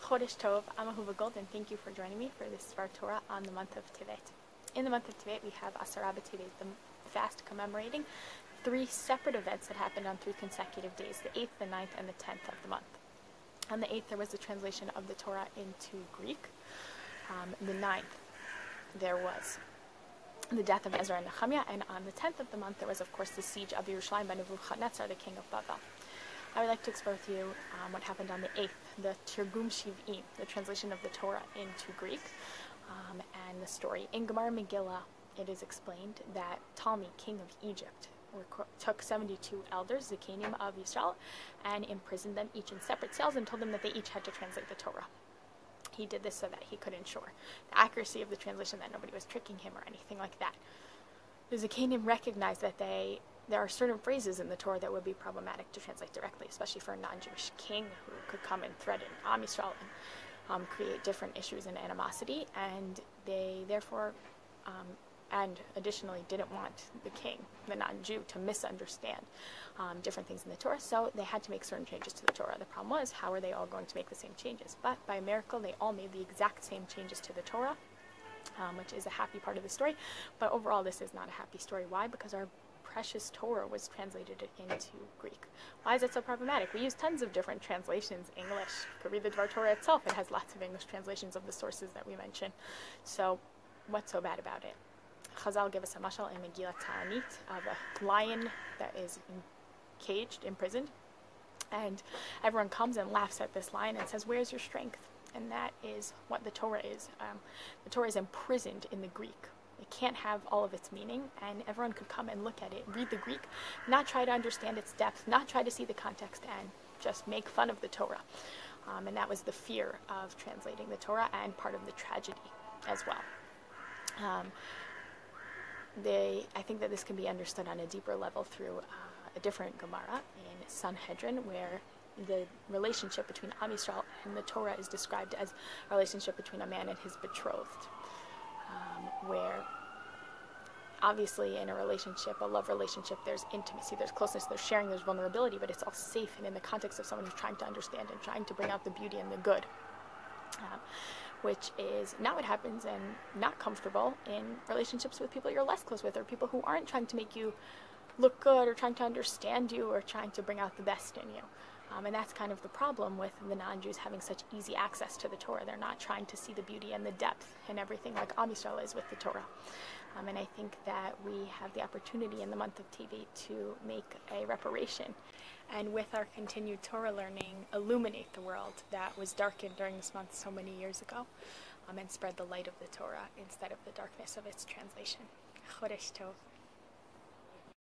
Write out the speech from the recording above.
Chodesh Tov, I'm Ahuva Gold, and thank you for joining me for this Svar Torah on the month of Tevet. In the month of Tevet, we have Asara B'Tevet, the fast commemorating 3 separate events that happened on 3 consecutive days, the 8th, the 9th, and the 10th of the month. On the 8th, there was the translation of the Torah into Greek. The 9th, there was the death of Ezra and Nehemiah, and on the 10th of the month, there was, of course, the siege of Yerushalayim by Nebuchadnezzar, the king of Babel. I would like to explore with you what happened on the 8th, the Tirgum Shiv'im, the translation of the Torah into Greek, and the story. In Gemara Megillah, it is explained that Ptolemy, king of Egypt, took 72 elders, the Zikanim of Israel, and imprisoned them each in separate cells and told them that they each had to translate the Torah. He did this so that he could ensure the accuracy of the translation, that nobody was tricking him or anything like that. The Zikanim recognized that there are certain phrases in the Torah that would be problematic to translate directly, especially for a non-Jewish king who could come and threaten Am Yisrael and create different issues and animosity, and they therefore, and additionally, didn't want the king, the non-Jew, to misunderstand different things in the Torah, so they had to make certain changes to the Torah. The problem was, how are they all going to make the same changes? But by a miracle, they all made the exact same changes to the Torah, which is a happy part of the story. But overall, this is not a happy story. Why? Because our precious Torah was translated into Greek. Why is it so problematic? We use tons of different translations. English. You could read the Dvar Torah itself. It has lots of English translations of the sources that we mention. So what's so bad about it? Chazal give us a mashal in Megillah Ta'anit of a lion that is caged, imprisoned, and everyone comes and laughs at this lion and says, "Where's your strength?" And that is what the Torah is. The Torah is imprisoned in the Greek. It can't have all of its meaning, and everyone could come and look at it, read the Greek, not try to understand its depth, not try to see the context, and just make fun of the Torah. And that was the fear of translating the Torah, and part of the tragedy as well. I think that this can be understood on a deeper level through a different Gemara in Sanhedrin, where the relationship between Am Yisrael and the Torah is described as a relationship between a man and his betrothed. Where obviously in a relationship, a love relationship, there's intimacy, there's closeness, there's sharing, there's vulnerability, but it's all safe and in the context of someone who's trying to understand and trying to bring out the beauty and the good, which is not what happens and not comfortable in relationships with people you're less close with, or people who aren't trying to make you look good or trying to understand you or trying to bring out the best in you. And that's kind of the problem with the non-Jews having such easy access to the Torah. They're not trying to see the beauty and the depth and everything like Am Yisrael is with the Torah. And I think that we have the opportunity in the month of Tevet to make a reparation, and with our continued Torah learning, illuminate the world that was darkened during this month so many years ago, and spread the light of the Torah instead of the darkness of its translation. Chodesh Tov.